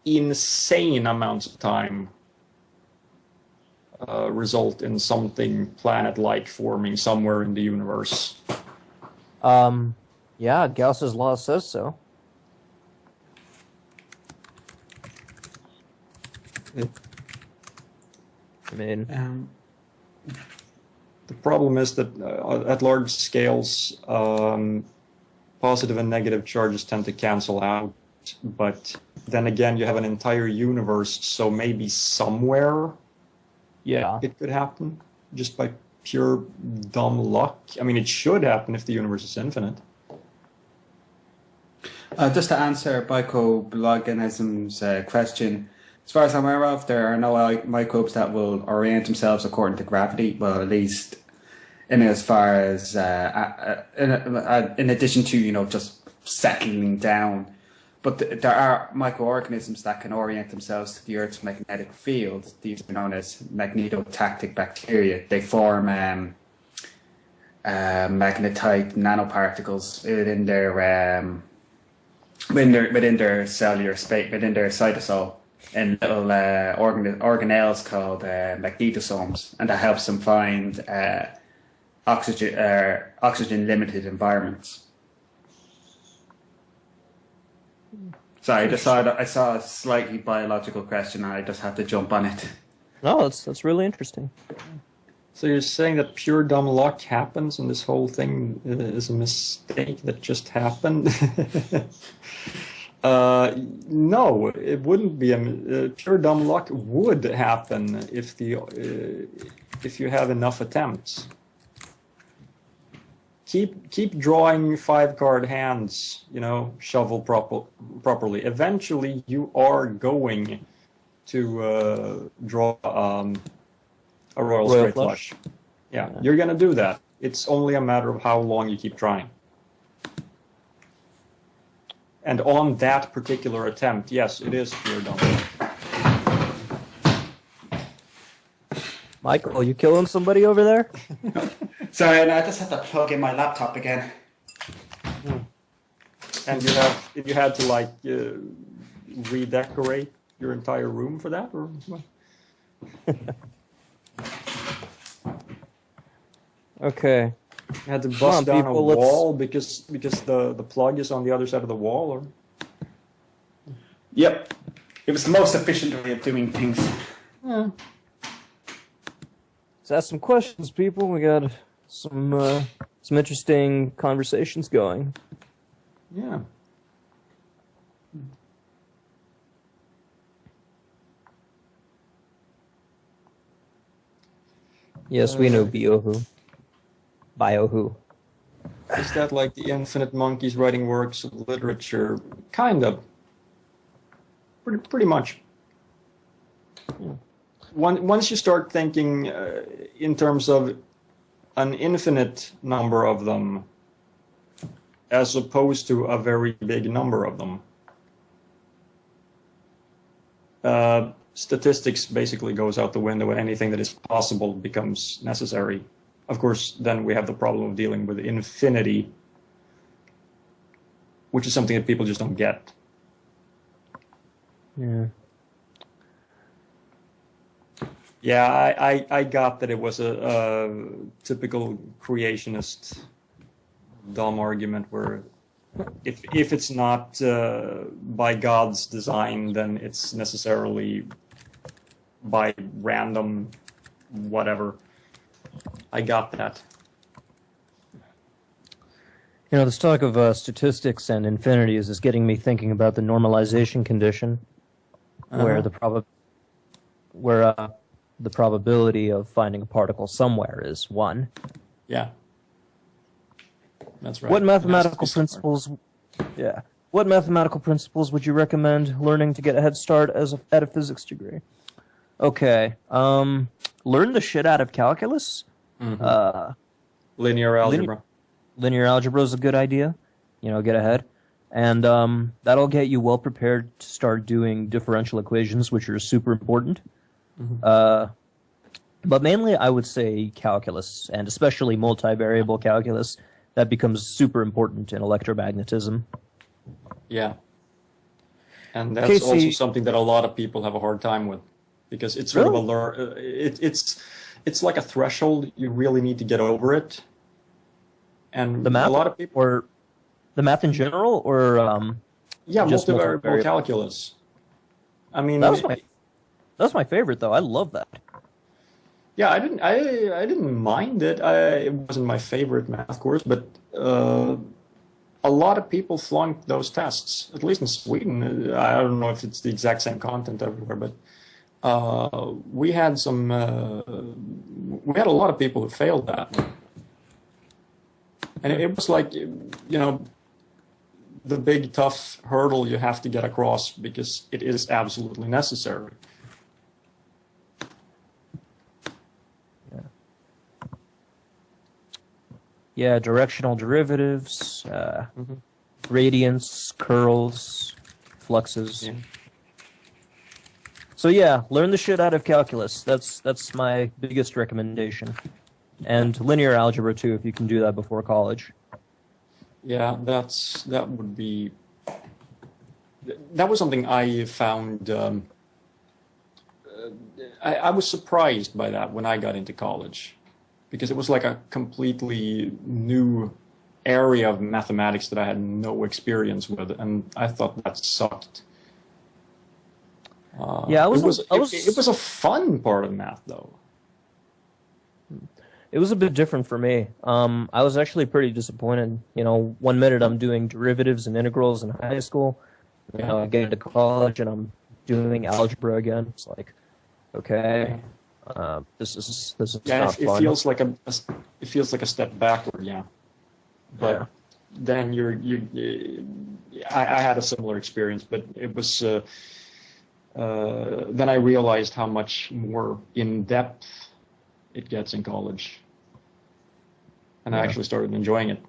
S2: insane amounts of time result in something planet-like forming somewhere in the universe?
S3: Yeah, Gauss's law says so. I mean,
S2: the problem is that at large scales, positive and negative charges tend to cancel out. But then again, you have an entire universe, so maybe somewhere it could happen just by pure dumb luck. I mean, it should happen if the universe is infinite.
S1: Just to answer microorganisms' question, as far as I'm aware of, there are no microbes that will orient themselves according to gravity. Well, at least in as far as in addition to just settling down. But there are microorganisms that can orient themselves to the Earth's magnetic field. These are known as magnetotactic bacteria. They form magnetite nanoparticles within their cellular space, within their cytosol, in little organelles called magnetosomes, and that helps them find oxygen limited environments. Sorry, I saw a slightly biological question and I just had to jump on it.
S3: No, that's really interesting.
S2: So you're saying that pure dumb luck happens and this whole thing is a mistake that just happened? No, it wouldn't be. Pure dumb luck would happen if you have enough attempts. Keep drawing 5-card hands, shovel properly. Eventually, you are going to draw a royal straight flush. Yeah, you're going to do that. It's only a matter of how long you keep trying. And on that particular attempt, yes, it is pure dumb luck.
S3: Michael, you killing somebody over there?
S1: Sorry, I just had to plug in my laptop again.
S2: And you had to redecorate your entire room for that, or what?
S3: Okay.
S2: You had to bust down a wall because the plug is on the other side of the wall, or?
S1: Yep. It was the most efficient way of doing things.
S3: Yeah. Let's ask some questions, people. We got some interesting conversations going.
S2: Yeah.
S3: Yes, we know Biohu. Biohu.
S2: Is that like the infinite monkeys writing works of literature? Kind of. Pretty much. Yeah. Once you start thinking in terms of an infinite number of them as opposed to a very big number of them, statistics basically goes out the window and anything that is possible becomes necessary. Of course, then we have the problem of dealing with infinity, which is something that people just don't get.
S3: Yeah.
S2: Yeah, I got that it was a typical creationist dumb argument where if it's not by God's design, then it's necessarily by random whatever. I got that.
S3: This talk of statistics and infinities is getting me thinking about the normalization condition, where the probability of finding a particle somewhere is 1.
S2: Yeah. That's right.
S3: What mathematical principles? Yeah. What mathematical principles would you recommend learning to get a head start at a physics degree? Okay. Learn the shit out of calculus.
S2: Mm-hmm. Linear algebra.
S3: Linear algebra is a good idea. Get ahead. And that'll get you well prepared to start doing differential equations, which are super important.
S2: Mm-hmm.
S3: But mainly, I would say calculus, and especially multivariable calculus. That becomes super important in electromagnetism.
S2: Yeah. And that's
S3: Casey,
S2: also something that a lot of people have a hard time with, because it's sort of a it's like a threshold. You really need to get over it. And
S3: the math,
S2: a lot of people,
S3: or the math in general, or just
S2: multivariable calculus. I mean,
S3: that's my favorite though. I love that.
S2: Yeah, I didn't mind it. It wasn't my favorite math course, but a lot of people flunked those tests. At least in Sweden, I don't know if it's the exact same content everywhere, but we had a lot of people who failed that, and it was like, the big tough hurdle you have to get across because it is absolutely necessary.
S3: Yeah, directional derivatives, gradients, curls, fluxes.
S2: Yeah.
S3: So yeah, learn the shit out of calculus. That's my biggest recommendation. And linear algebra too, if you can do that before college.
S2: Yeah, that was something I found. I was surprised by that when I got into college, because it was like a completely new area of mathematics that I had no experience with, and I thought that sucked.
S3: Yeah,
S2: it was a fun part of math, though.
S3: It was a bit different for me. I was actually pretty disappointed. 1 minute I'm doing derivatives and integrals in high school. I get into college and I'm doing algebra again. It's like, okay, this is not fun.
S2: It feels like a step backward, yeah. But then I had a similar experience, but it was. Then I realized how much more in depth it gets in college, and I actually started enjoying it.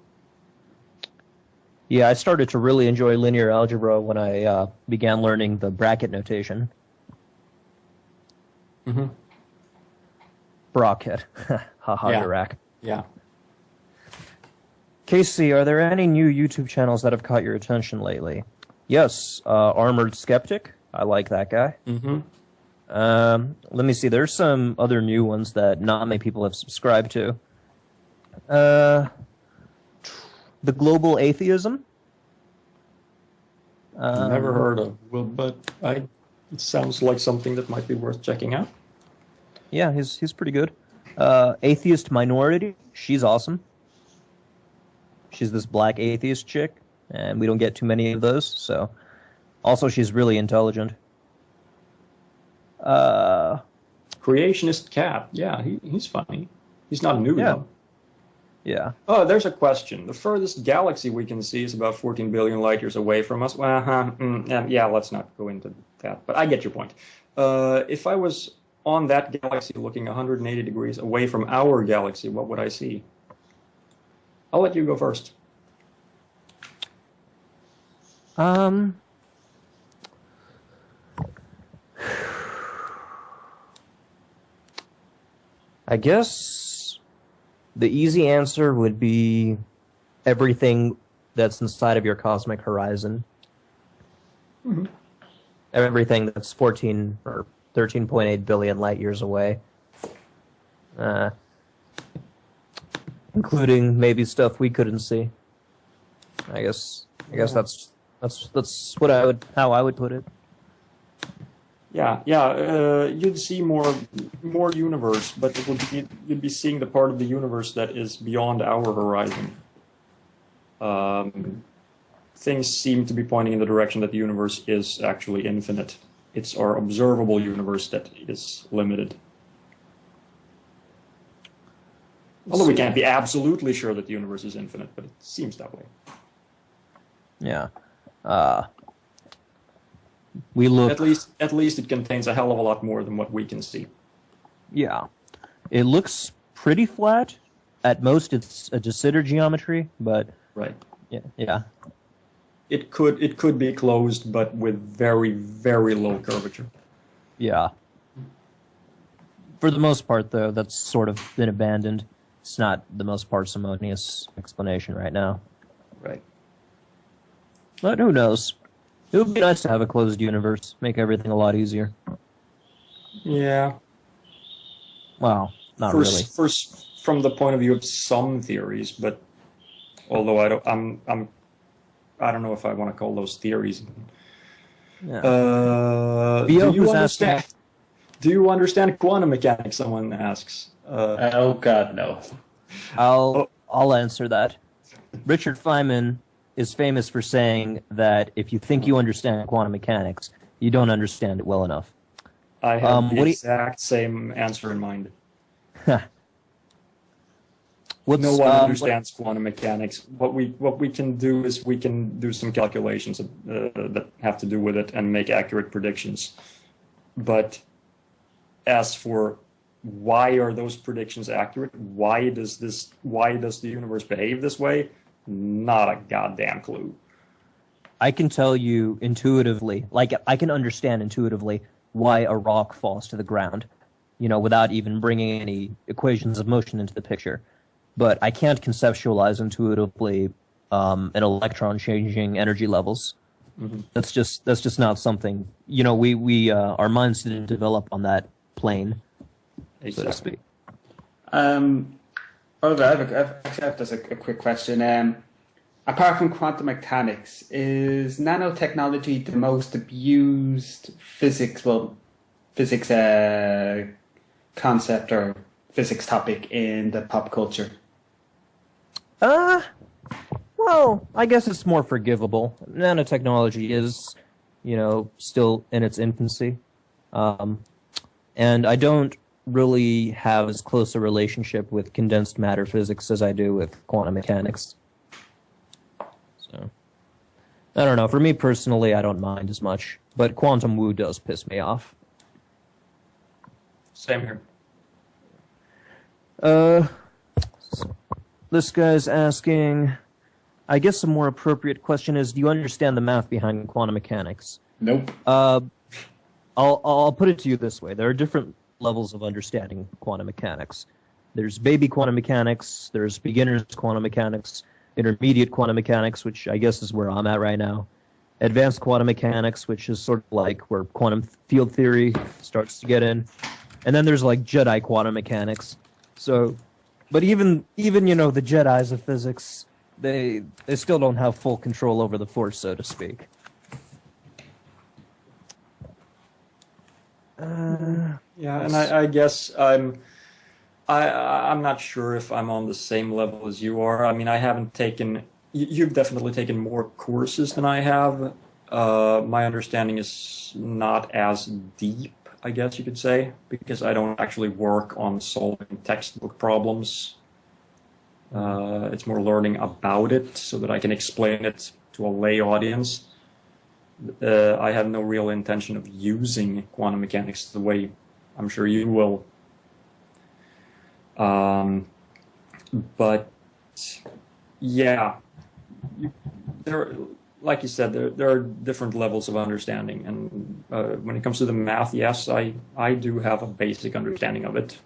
S3: Yeah, I started to really enjoy linear algebra when I began learning the bracket notation.
S2: Mm-hmm.
S3: Bracket. Haha, Iraq.
S2: Yeah.
S3: Casey, are there any new YouTube channels that have caught your attention lately? Yes, Armored Skeptic. I like that guy.
S2: Mm-hmm.
S3: Let me see. There's some other new ones that not many people have subscribed to. The Global Atheism.
S2: Never heard of, but it sounds like something that might be worth checking out.
S3: Yeah, he's pretty good. Atheist Minority. She's awesome. She's this black atheist chick, and we don't get too many of those, so... Also, she's really intelligent.
S2: Creationist Cat. Yeah, he's funny. He's not new, though.
S3: Yeah.
S2: Oh, there's a question. The furthest galaxy we can see is about 14 billion light years away from us. Yeah, let's not go into that. But I get your point. If I was on that galaxy looking 180 degrees away from our galaxy, what would I see? I'll let you go first.
S3: I guess the easy answer would be everything that's inside of your cosmic horizon.
S2: Mm-hmm.
S3: Everything that's 14 or 13.8 billion light years away. Including maybe stuff we couldn't see. I guess that's how I would put it.
S2: Yeah. You'd see more universe, but you'd be seeing the part of the universe that is beyond our horizon. Things seem to be pointing in the direction that the universe is actually infinite. It's our observable universe that is limited. Although we can't be absolutely sure that the universe is infinite, but it seems that way.
S3: Yeah. We look.
S2: At least it contains a hell of a lot more than what we can see.
S3: Yeah. It looks pretty flat. At most, it's a de Sitter geometry, but
S2: right.
S3: Yeah.
S2: it could be closed, but with very, very low curvature.
S3: Yeah. For the most part, though, that's sort of been abandoned. It's not the most parsimonious explanation right now.
S2: Right.
S3: But who knows? It would be nice to have a closed universe, make everything a lot easier.
S2: Yeah.
S3: Well, not really.
S2: First, from the point of view of some theories, but although I don't know if I want to call those theories.
S3: Yeah.
S2: Do you understand quantum mechanics? Someone asks.
S1: Oh God, no.
S3: I'll answer that. Richard Feynman is famous for saying that if you think you understand quantum mechanics, you don't understand it well enough.
S2: I have the exact same answer in mind. No one understands quantum mechanics. What we can do is we can do some calculations that have to do with it and make accurate predictions. But as for why are those predictions accurate? Why does the universe behave this way? Not a goddamn clue.
S3: I can tell you intuitively, like I can understand intuitively why a rock falls to the ground, without even bringing any equations of motion into the picture. But I can't conceptualize intuitively an electron changing energy levels. Mm-hmm. That's just not something, we our minds didn't develop on that plane, exactly. So to speak.
S1: I have just a quick question. Apart from quantum mechanics, is nanotechnology the most abused physics concept or physics topic in the pop culture?
S3: Well, I guess it's more forgivable. Nanotechnology is, still in its infancy. And I don't really have as close a relationship with condensed matter physics as I do with quantum mechanics. So, I don't know. For me personally, I don't mind as much. But quantum woo does piss me off.
S2: Same here.
S3: This guy's asking, I guess a more appropriate question is, do you understand the math behind quantum mechanics?
S1: Nope.
S3: I'll put it to you this way. There are different levels of understanding quantum mechanics. There's baby quantum mechanics, there's beginner's quantum mechanics, intermediate quantum mechanics, which I guess is where I'm at right now, advanced quantum mechanics, which is sort of like where quantum field theory starts to get in, and then there's like Jedi quantum mechanics. So, but even the Jedis of physics, they still don't have full control over the Force, so to speak.
S2: Yeah, and I guess I'm not sure if I'm on the same level as you are. I mean, I haven't taken. You've definitely taken more courses than I have. My understanding is not as deep, I guess you could say, because I don't actually work on solving textbook problems. It's more learning about it so that I can explain it to a lay audience. I have no real intention of using quantum mechanics the way I'm sure you will. But yeah, like you said, there are different levels of understanding, and when it comes to the math, yes, I do have a basic understanding of it.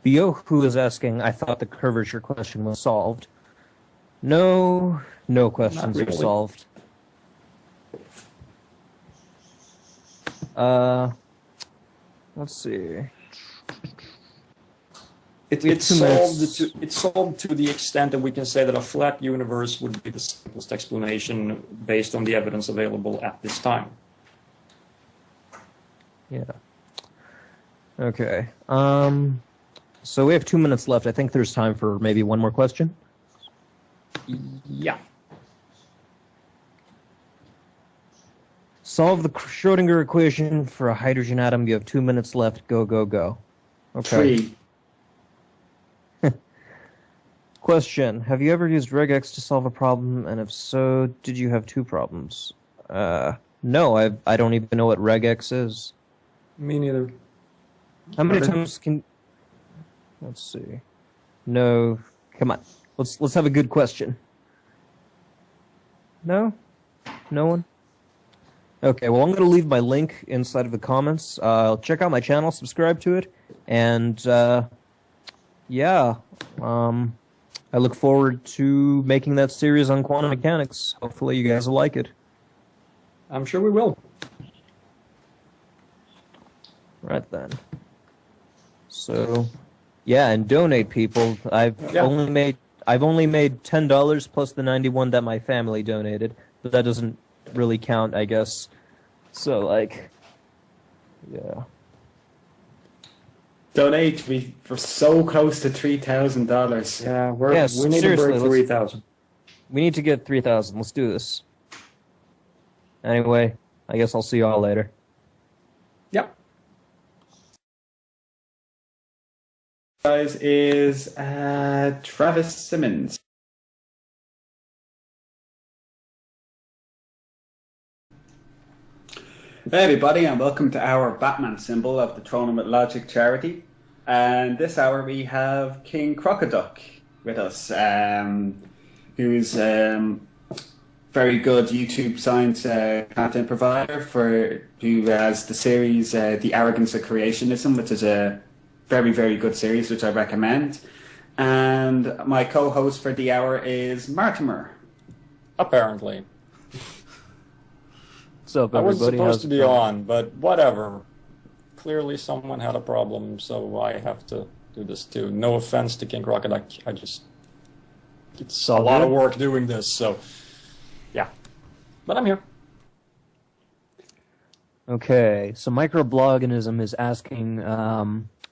S3: Theo, who is asking, I thought the curvature question was solved. No questions are solved. Let's see.
S2: It's solved to the extent that we can say that a flat universe would be the simplest explanation based on the evidence available at this time.
S3: Yeah. Okay. So we have 2 minutes left. I think there's time for maybe one more question.
S2: Yeah.
S3: Solve the Schrödinger equation for a hydrogen atom. You have 2 minutes left. Go, go, go. Okay.
S1: 3.
S3: Question. Have you ever used regex to solve a problem? And if so, did you have 2 problems? No, I don't even know what regex is.
S2: Me neither.
S3: How many times can... Let's see. No. Come on. Let's have a good question. No? No one? Okay, well, I'm going to leave my link inside of the comments. Check out my channel, subscribe to it, and, yeah, I look forward to making that series on quantum mechanics. Hopefully you guys will like it.
S2: I'm sure we will.
S3: Right then. So, yeah, and donate, people. I've only made $10 plus the 91 that my family donated, but that doesn't really count, I guess. So, like, yeah.
S1: Donate. We're so close to $3,000.
S2: Yeah, we need to break 3,000.
S3: We need to get 3,000. Let's do this. Anyway, I guess I'll see y'all later.
S2: Yep.
S1: Guys, is Travis Simmons. Hey everybody, and welcome to our Batman symbol of the Throne with Logic charity. And this hour we have King Crocoduck with us, who's very good YouTube science content provider who has the series The Arrogance of Creationism, which is a very, very good series, which I recommend. And my co-host for the hour is Martimer.
S2: Apparently.
S3: What's up,
S2: I
S3: everybody?
S2: wasn't supposed to be on, but whatever. Clearly someone had a problem, so I have to do this too. No offense to King Crocoduck, it's a lot of work doing this, so yeah. But I'm here.
S3: Okay, so Microbloganism is asking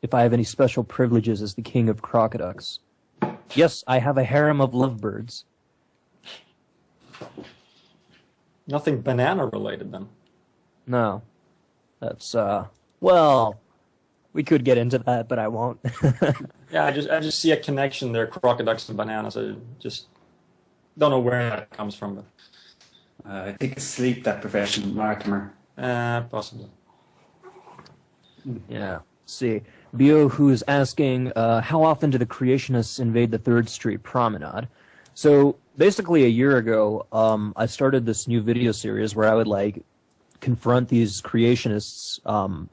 S3: if I have any special privileges as the king of crocoducks. Yes, I have a harem of lovebirds.
S2: Nothing banana related then.
S3: No. That's, well, we could get into that, but I won't.
S2: Yeah, I just see a connection there, crocoducks and bananas. I just don't know where that comes from. But
S1: I think it's sleep deprivation, Mortimer.
S2: Possibly.
S3: Yeah. See, Bio, who is asking, how often do the creationists invade the 3rd Street Promenade? So, basically a year ago, I started this new video series where I would, like, confront these creationists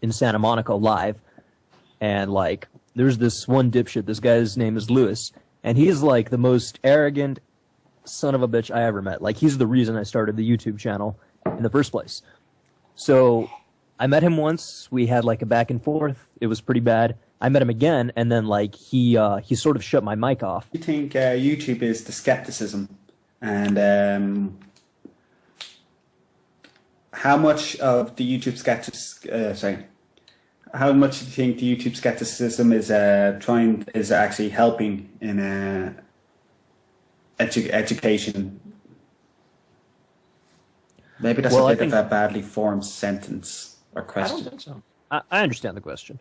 S3: in Santa Monica live. And, like, there's this one dipshit, this guy's name is Lewis, and he's, like, the most arrogant son of a bitch I ever met. Like, he's the reason I started the YouTube channel in the first place. So, I met him once, we had, like, a back and forth, it was pretty bad. I met him again, and then, like, he sort of shut my mic off.
S1: You think YouTube is the skepticism, and how much of the YouTube how much do you think the YouTube skepticism is actually helping in education? Maybe that's a bit of a badly formed sentence or question.
S2: I don't think so.
S3: I understand the question.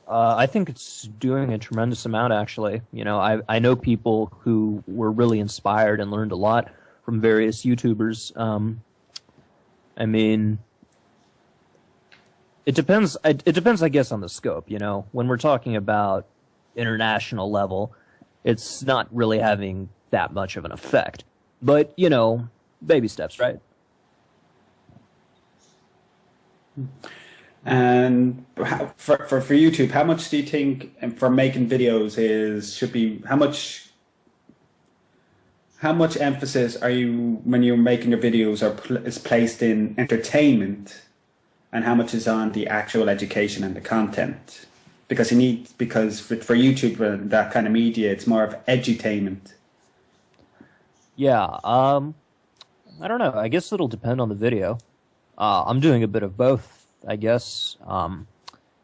S3: I think it's doing a tremendous amount, actually. You know, I know people who were really inspired and learned a lot from various YouTubers. I mean, it depends. It depends, I guess, on the scope. You know, when we're talking about international level, it's not really having that much of an effect. But you know, baby steps, right?
S1: And for YouTube, how much do you think for making videos should be how much emphasis are you when you're making your videos is placed in entertainment, and how much is on the actual education and the content? Because for YouTube that kind of media, it's more of edutainment.
S3: Yeah. I don't know. I guess it'll depend on the video. I'm doing a bit of both, I guess.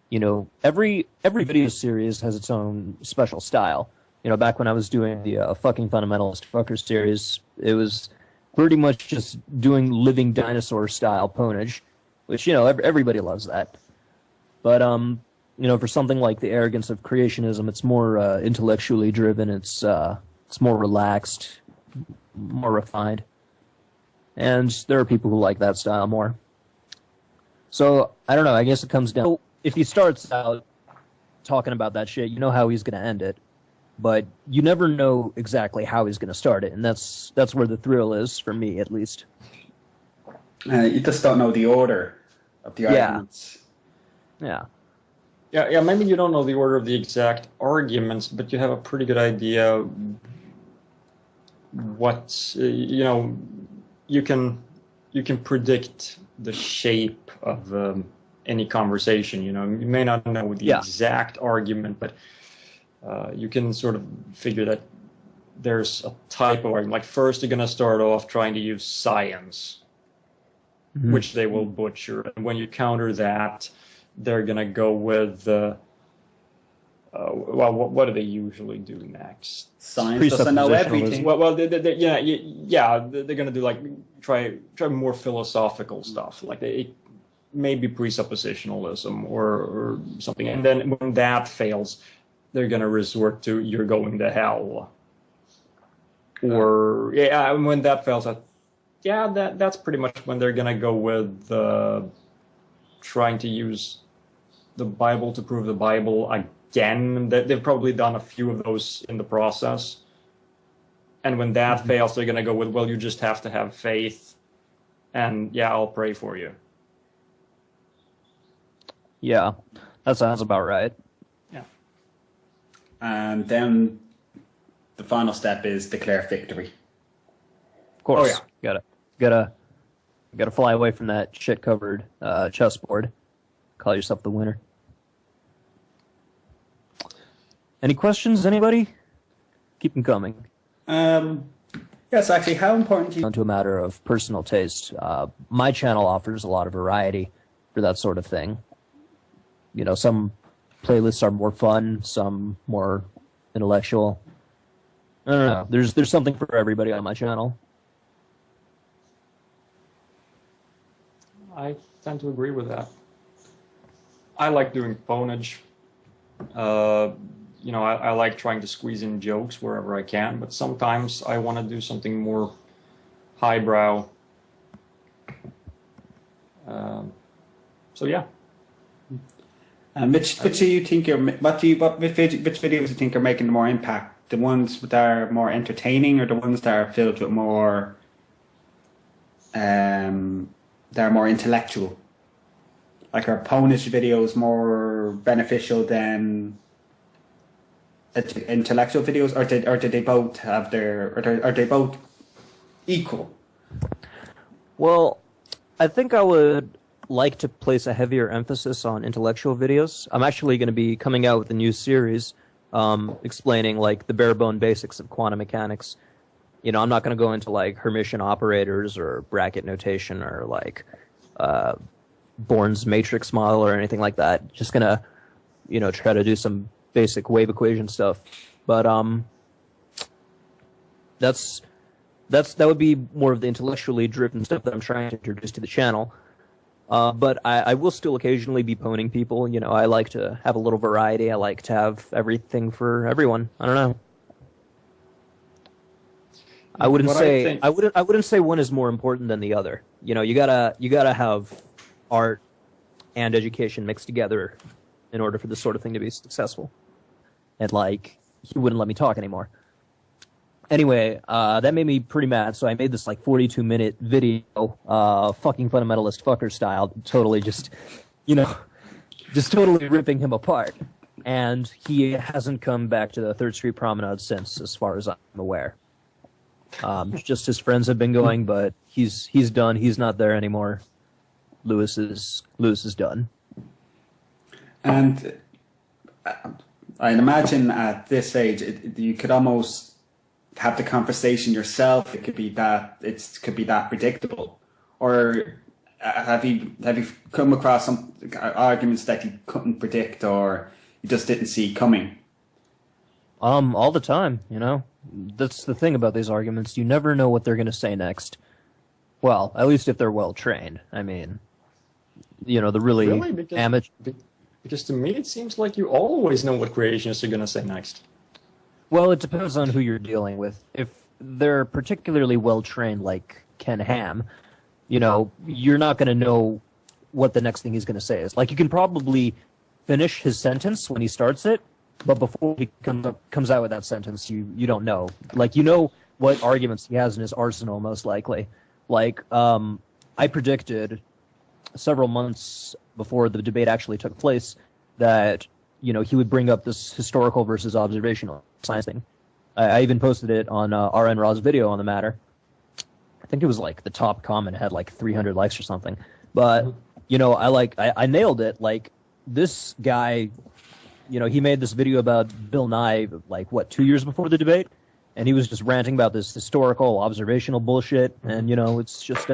S3: You know, every video series has its own special style. You know, back when I was doing the fucking fundamentalist fucker series, it was pretty much just doing living dinosaur style ponage, which, you know, everybody loves that. But you know, for something like the arrogance of creationism, it's more intellectually driven. It's more relaxed, more refined, and there are people who like that style more. So, I don't know, I guess it comes down... If he starts out talking about that shit, you know how he's going to end it. but you never know exactly how he's going to start it, and that's where the thrill is for me, at least.
S1: You just don't know the order of the arguments.
S3: Yeah.
S2: Yeah, maybe you don't know the order of the exact arguments, but you have a pretty good idea what, you can predict the shape of any conversation. You may not know the exact argument, but you can sort of figure that there's a type of argument. Like first they're going to start off trying to use science, which they will butcher. And when you counter that, they're going to go with, what do they usually do next?
S1: Science doesn't know everything.
S2: Well, they're going to do like try more philosophical stuff, like it may be presuppositionalism or something. And then when that fails, they're going to resort to "you're going to hell," or when that fails, that's pretty much when they're going to go with trying to use the Bible to prove the Bible again. They've probably done a few of those in the process. And when that fails, they're going to go with, well, you just have to have faith. And I'll pray for you.
S3: Yeah, that sounds about right.
S2: Yeah.
S1: And then the final step is declare victory.
S3: Of course. Gotta fly away from that shit-covered chessboard. Call yourself the winner. Any questions, anybody? Keep them coming.
S1: Yes, actually, how important do you...
S3: Down to a matter of personal taste. My channel offers a lot of variety for that sort of thing. Some playlists are more fun, some more intellectual. I don't know. There's something for everybody on my channel.
S2: I tend to agree with that. I like doing phonage. I like trying to squeeze in jokes wherever I can, but sometimes I want to do something more highbrow. So yeah.
S1: Which do you think which videos do you think are making more impact? The ones that are more entertaining, or the ones that are filled with more that are more intellectual? Like, are Ponish videos more beneficial than intellectual videos, or do they both have are they both equal?
S3: Well, I think I would like to place a heavier emphasis on intellectual videos. I'm actually going to be coming out with a new series explaining like the bare bone basics of quantum mechanics. I'm not going to go into like Hermitian operators or bracket notation or like Born's matrix model or anything like that. Just going to, try to do some basic wave equation stuff. But that would be more of the intellectually driven stuff that I'm trying to introduce to the channel. But I will still occasionally be poning people. I like to have a little variety. I like to have everything for everyone. I don't know. I wouldn't say one is more important than the other. You gotta have art and education mixed together in order for this sort of thing to be successful. And he wouldn't let me talk anymore. Anyway, that made me pretty mad, so I made this 42-minute video, fucking fundamentalist fucker style, totally just totally ripping him apart. And he hasn't come back to the 3rd Street Promenade since, as far as I'm aware. Just his friends have been going, but he's done. He's not there anymore. Lewis is done.
S1: And I'd imagine at this age, you could almost have the conversation yourself. It could be that predictable. Or have you come across some arguments that you couldn't predict or you just didn't see coming?
S3: All the time, That's the thing about these arguments. You never know what they're going to say next. Well, at least if they're well trained. I mean, the really amateur.
S2: Because to me, it seems like you always know what creationists are going to say next.
S3: Well, it depends on who you're dealing with. If they're particularly well trained, like Ken Ham, you're not going to know what the next thing he's going to say is. Like, you can probably finish his sentence when he starts it, but before he comes out with that sentence, you don't know. Like, you know what arguments he has in his arsenal, most likely. Like, I predicted several months before the debate actually took place that, you know, he would bring up this historical versus observational science thing. I even posted it on RN Raw's video on the matter. I think it was like the top comment had like 300 likes or something. But, you know, I nailed it. Like, this guy, you know, he made this video about Bill Nye, like, what, 2 years before the debate? And he was just ranting about this historical, observational bullshit. And, you know, it's just,